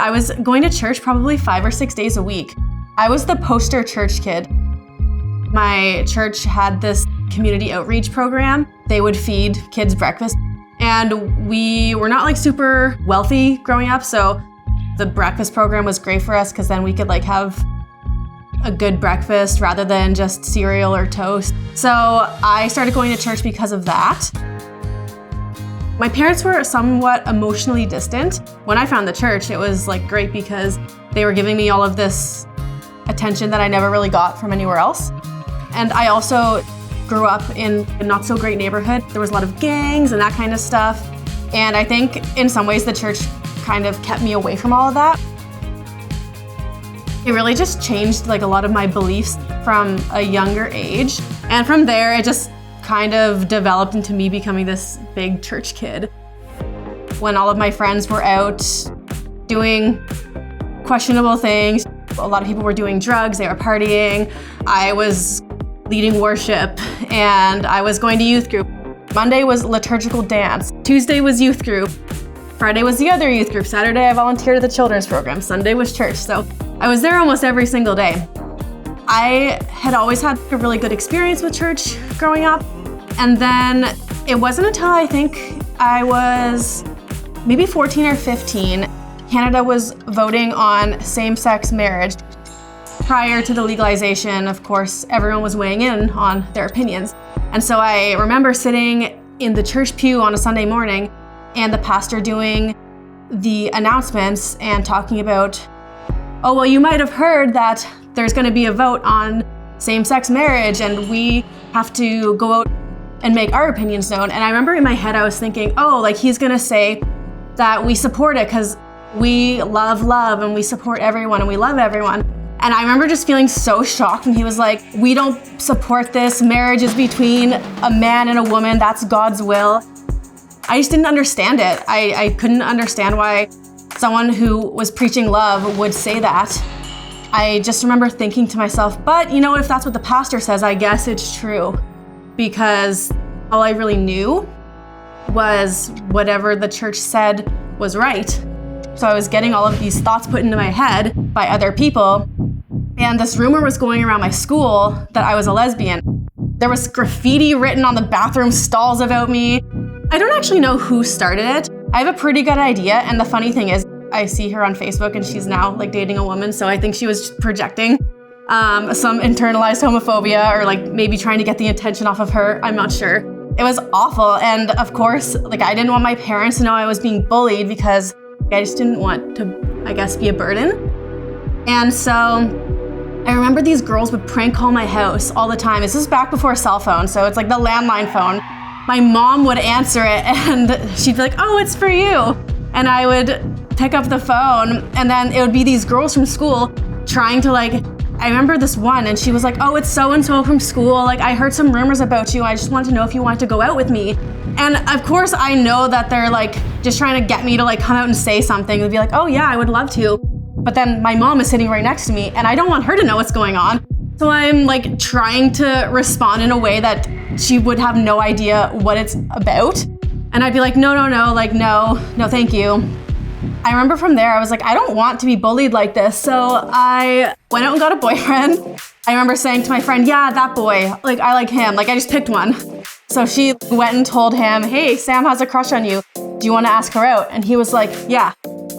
I was going to church probably 5 or 6 days a week. I was the poster church kid. My church had this community outreach program. They would feed kids breakfast. And we were not like super wealthy growing up, so the breakfast program was great for us because then we could like have a good breakfast rather than just cereal or toast. So I started going to church because of that. My parents were somewhat emotionally distant. When I found the church, it was like great because they were giving me all of this attention that I never really got from anywhere else. And I also grew up in a not so great neighborhood. There was a lot of gangs and that kind of stuff. And I think in some ways the church kind of kept me away from all of that. It really just changed like a lot of my beliefs from a younger age. And from there, it just kind of developed into me becoming this big church kid. When all of my friends were out doing questionable things, a lot of people were doing drugs, they were partying. I was leading worship and I was going to youth group. Monday was liturgical dance. Tuesday was youth group. Friday was the other youth group. Saturday I volunteered at the children's program. Sunday was church. So I was there almost every single day. I had always had a really good experience with church growing up. And then it wasn't until I think I was maybe 14 or 15, Canada was voting on same-sex marriage. Prior to the legalization, of course, everyone was weighing in on their opinions. And so I remember sitting in the church pew on a Sunday morning and the pastor doing the announcements and talking about, oh, well, you might have heard that there's going to be a vote on same-sex marriage and we have to go out and make our opinions known. And I remember in my head, I was thinking, oh, like he's going to say that we support it because we love love and we support everyone and we love everyone. And I remember just feeling so shocked when he was like, we don't support this. Marriage is between a man and a woman. That's God's will. I just didn't understand it. I couldn't understand why someone who was preaching love would say that. I just remember thinking to myself, but you know, if that's what the pastor says, I guess it's true. Because all I really knew was whatever the church said was right. So I was getting all of these thoughts put into my head by other people. And this rumor was going around my school that I was a lesbian. There was graffiti written on the bathroom stalls about me. I don't actually know who started it. I have a pretty good idea. And the funny thing is, I see her on Facebook and she's now like dating a woman. So I think she was projecting some internalized homophobia or like maybe trying to get the attention off of her. I'm not sure. It was awful. And of course, like I didn't want my parents to know I was being bullied because I just didn't want to, I guess, be a burden. And so I remember these girls would prank call my house all the time. This was back before cell phone, so it's like the landline phone. My mom would answer it and she'd be like, oh, it's for you. And I would pick up the phone and then it would be these girls from school trying to like, I remember this one and she was like, oh, it's so-and-so from school. Like I heard some rumors about you. I just wanted to know if you wanted to go out with me. And of course I know that they're like just trying to get me to like come out and say something. They'd be like, oh yeah, I would love to. But then my mom is sitting right next to me and I don't want her to know what's going on. So I'm like trying to respond in a way that she would have no idea what it's about. And I'd be like, no, like no, thank you. I remember from there, I was like, I don't want to be bullied like this. So I went out and got a boyfriend. I remember saying to my friend, yeah, that boy, like I like him. Like I just picked one. So she went and told him, hey, Sam has a crush on you. Do you want to ask her out? And he was like, yeah.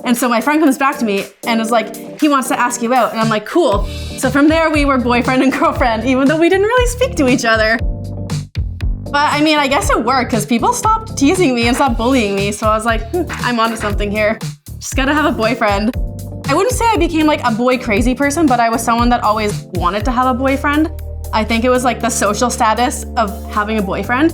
And so my friend comes back to me and is like, he wants to ask you out. And I'm like, cool. So from there, we were boyfriend and girlfriend, even though we didn't really speak to each other. But I mean, I guess it worked because people stopped teasing me and stopped bullying me. So I was like, I'm onto something here. Just gotta have a boyfriend. I wouldn't say I became like a boy crazy person, but I was someone that always wanted to have a boyfriend. I think it was like the social status of having a boyfriend.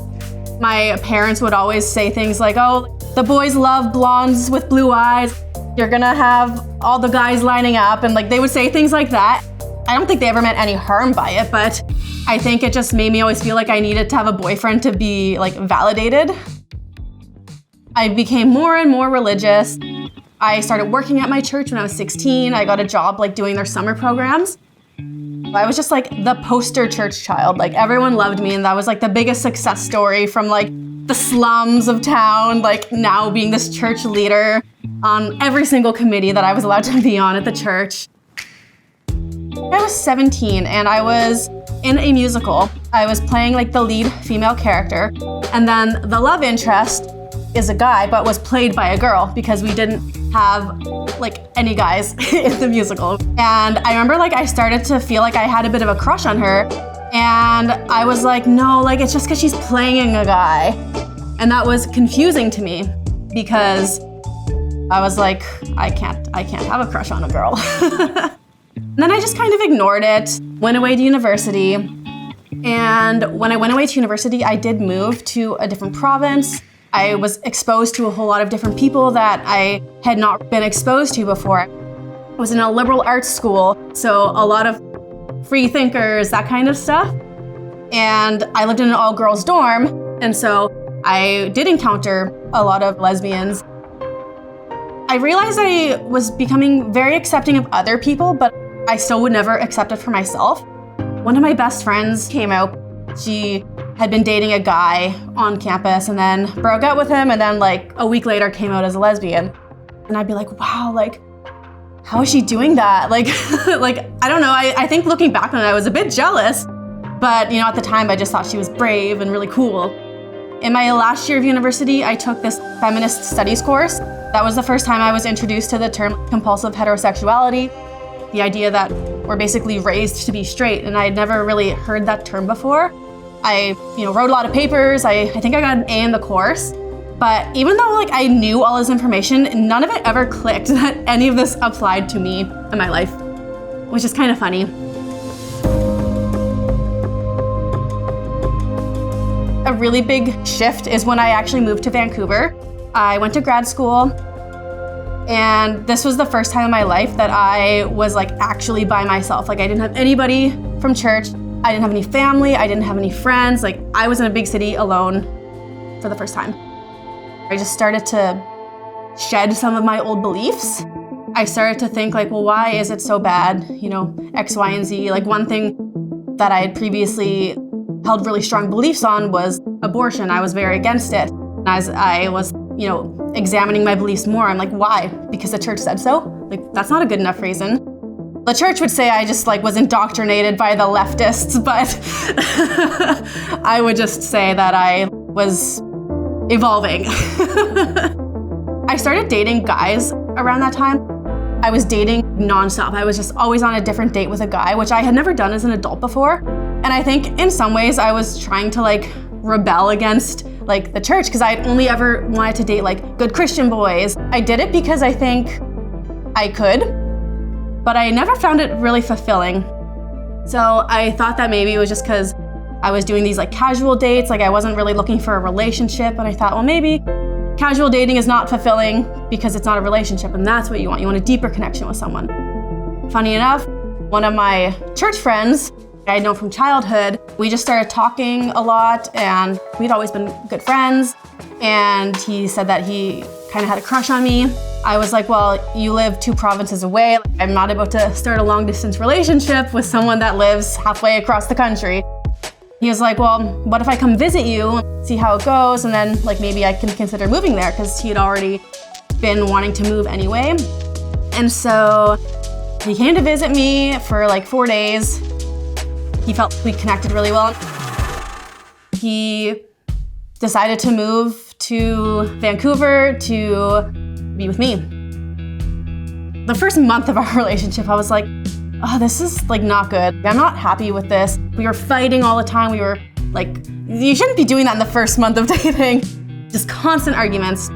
My parents would always say things like, oh, the boys love blondes with blue eyes. You're gonna have all the guys lining up. And like they would say things like that. I don't think they ever meant any harm by it, but I think it just made me always feel like I needed to have a boyfriend to be like validated. I became more and more religious. I started working at my church when I was 16. I got a job like doing their summer programs. I was just like the poster church child. Like everyone loved me and that was like the biggest success story from like the slums of town, like now being this church leader. on every single committee that I was allowed to be on at the church. I was 17 and I was in a musical. I was playing like the lead female character, and then the love interest is a guy but was played by a girl because we didn't have like any guys in the musical. And I remember like I started to feel like I had a bit of a crush on her, and I was like, no, like it's just because she's playing a guy. And that was confusing to me because I was like, I can't have a crush on a girl. And then I just kind of ignored it, went away to university. And when I went away to university, I did move to a different province. I was exposed to a whole lot of different people that I had not been exposed to before. I was in a liberal arts school, so a lot of free thinkers, that kind of stuff. And I lived in an all-girls dorm, and so I did encounter a lot of lesbians. I realized I was becoming very accepting of other people, but I still would never accept it for myself. One of my best friends came out. She had been dating a guy on campus and then broke up with him, and then like a week later came out as a lesbian. And I'd be like, wow, like, how is she doing that? Like, I don't know. I think looking back on it, I was a bit jealous, but at the time I just thought she was brave and really cool. In my last year of university, I took this feminist studies course. That was the first time I was introduced to the term compulsive heterosexuality, the idea that we're basically raised to be straight, and I had never really heard that term before. I wrote a lot of papers. I think I got an A in the course, but even though like I knew all this information, none of it ever clicked that any of this applied to me in my life, which is kind of funny. A really big shift is when I actually moved to Vancouver. I went to grad school, and this was the first time in my life that I was like actually by myself. Like I didn't have anybody from church. I didn't have any family. I didn't have any friends. Like I was in a big city alone for the first time. I just started to shed some of my old beliefs. I started to think like, well, why is it so bad? X, Y, and Z. Like one thing that I had previously held really strong beliefs on was abortion. I was very against it. And as I was, examining my beliefs more, I'm like, why? Because the church said so? Like, that's not a good enough reason. The church would say I just was indoctrinated by the leftists, but I would just say that I was evolving. I started dating guys around that time. I was dating nonstop. I was just always on a different date with a guy, which I had never done as an adult before. And I think in some ways I was trying to rebel against the church because I had only ever wanted to date good Christian boys. I did it because I think I could, but I never found it really fulfilling. So I thought that maybe it was just because I was doing these casual dates, I wasn't really looking for a relationship, and I thought, well, maybe casual dating is not fulfilling because it's not a relationship, and that's what you want. You want a deeper connection with someone. Funny enough, one of my church friends I know from childhood, we just started talking a lot, and we'd always been good friends, and he said that he kind of had a crush on me. I was like, well, you live 2 provinces away. I'm not about to start a long distance relationship with someone that lives halfway across the country. He was like, well, what if I come visit you, see how it goes, and then maybe I can consider moving there, because he had already been wanting to move anyway. And so he came to visit me for 4 days. He felt we connected really well. He decided to move to Vancouver to be with me. The first month of our relationship, I was like, oh, this is not good. I'm not happy with this. We were fighting all the time. We were you shouldn't be doing that in the first month of dating. Just constant arguments.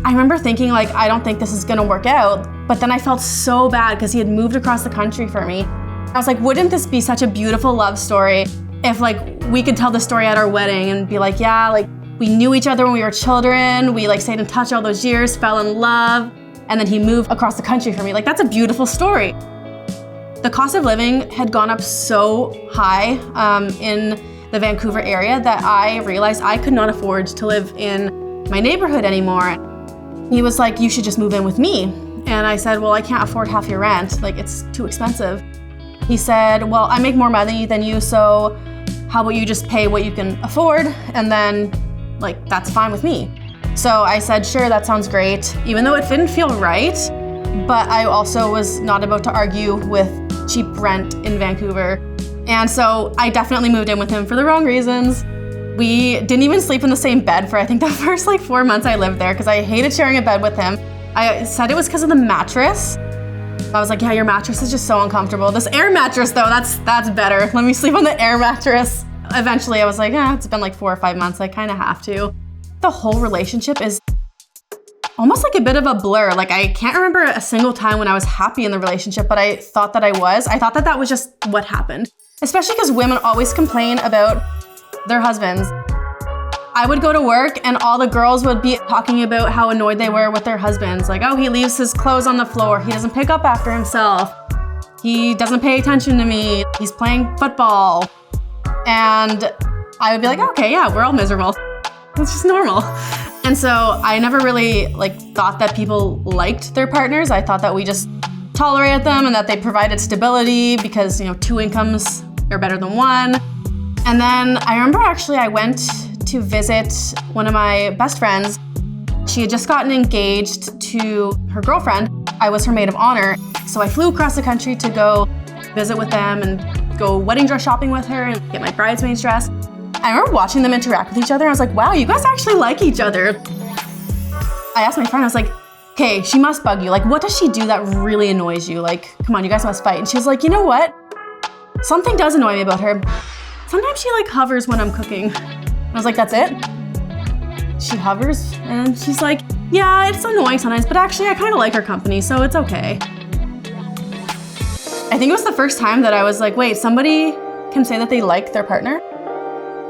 I remember thinking I don't think this is gonna work out, but then I felt so bad because he had moved across the country for me. I was like, wouldn't this be such a beautiful love story if we could tell the story at our wedding and be we knew each other when we were children, we stayed in touch all those years, fell in love, and then he moved across the country for me. That's a beautiful story. The cost of living had gone up so high in the Vancouver area that I realized I could not afford to live in my neighborhood anymore. He was like, you should just move in with me. And I said, well, I can't afford half your rent. It's too expensive. He said, well, I make more money than you, so how about you just pay what you can afford, and then, that's fine with me. So I said, sure, that sounds great, even though it didn't feel right. But I also was not about to argue with cheap rent in Vancouver. And so I definitely moved in with him for the wrong reasons. We didn't even sleep in the same bed for I think the first 4 months I lived there because I hated sharing a bed with him. I said it was because of the mattress. I was like, yeah, your mattress is just so uncomfortable. This air mattress though, that's better. Let me sleep on the air mattress. Eventually I was like, yeah, it's been 4 or 5 months. I kind of have to. The whole relationship is almost like a bit of a blur. I can't remember a single time when I was happy in the relationship, but I thought that I was. I thought that that was just what happened. Especially because women always complain about their husbands. I would go to work and all the girls would be talking about how annoyed they were with their husbands. Oh, he leaves his clothes on the floor. He doesn't pick up after himself. He doesn't pay attention to me. He's playing football. And I would be like, okay, yeah, we're all miserable. It's just normal. And so I never really thought that people liked their partners. I thought that we just tolerated them and that they provided stability because, 2 incomes are better than 1. And then I remember actually I went to visit one of my best friends. She had just gotten engaged to her girlfriend. I was her maid of honor. So I flew across the country to go visit with them and go wedding dress shopping with her and get my bridesmaid's dress. I remember watching them interact with each other. I was like, wow, you guys actually like each other. I asked my friend, I was like, okay, she must bug you. What does she do that really annoys you? Come on, you guys must fight. And she was like, you know what? Something does annoy me about her. Sometimes she hovers when I'm cooking. I was like, that's it? She hovers and she's like, yeah, it's annoying sometimes, but actually I kind of like her company, so it's okay. I think it was the first time that I was like, wait, somebody can say that they like their partner?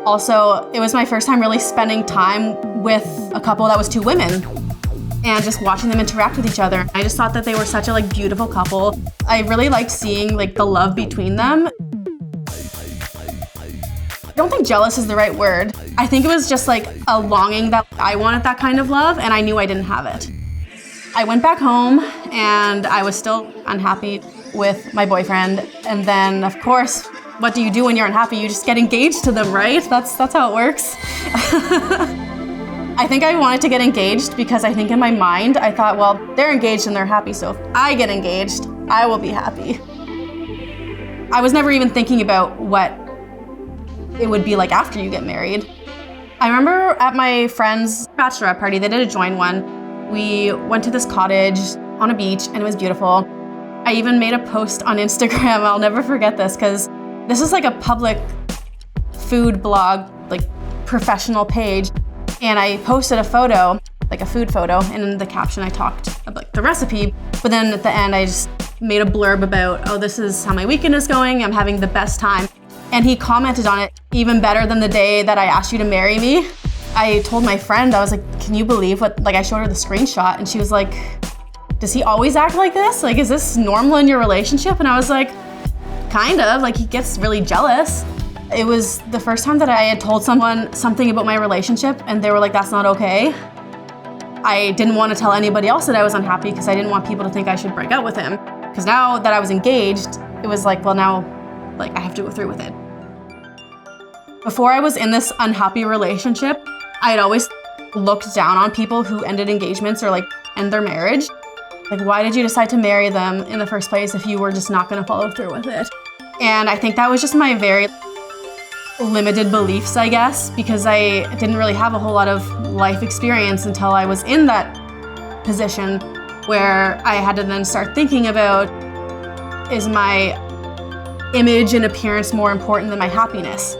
Also, it was my first time really spending time with a couple that was 2 women and just watching them interact with each other. I just thought that they were such a beautiful couple. I really liked seeing the love between them. I don't think jealous is the right word. I think it was just a longing that I wanted that kind of love and I knew I didn't have it. I went back home and I was still unhappy with my boyfriend. And then of course, what do you do when you're unhappy? You just get engaged to them, right? That's how it works. I think I wanted to get engaged because I think in my mind, I thought, well, they're engaged and they're happy. So if I get engaged, I will be happy. I was never even thinking about what it would be like after you get married. I remember at my friend's bachelorette party, they did a joint one. We went to this cottage on a beach and it was beautiful. I even made a post on Instagram. I'll never forget this because this is a public food blog, professional page. And I posted a photo, a food photo, and in the caption I talked about the recipe. But then at the end I just made a blurb about, oh, this is how my weekend is going. I'm having the best time. And he commented on it, even better than the day that I asked you to marry me. I told my friend, I was like, can you believe what, I showed her the screenshot and she was like, does he always act like this? Is this normal in your relationship? And I was like, kind of, he gets really jealous. It was the first time that I had told someone something about my relationship and they were like, that's not okay. I didn't want to tell anybody else that I was unhappy because I didn't want people to think I should break up with him. Because now that I was engaged, it was well, now, I have to go through with it. Before I was in this unhappy relationship, I had always looked down on people who ended engagements or end their marriage. Why did you decide to marry them in the first place if you were just not gonna follow through with it? And I think that was just my very limited beliefs, I guess, because I didn't really have a whole lot of life experience until I was in that position where I had to then start thinking about, is my image and appearance more important than my happiness?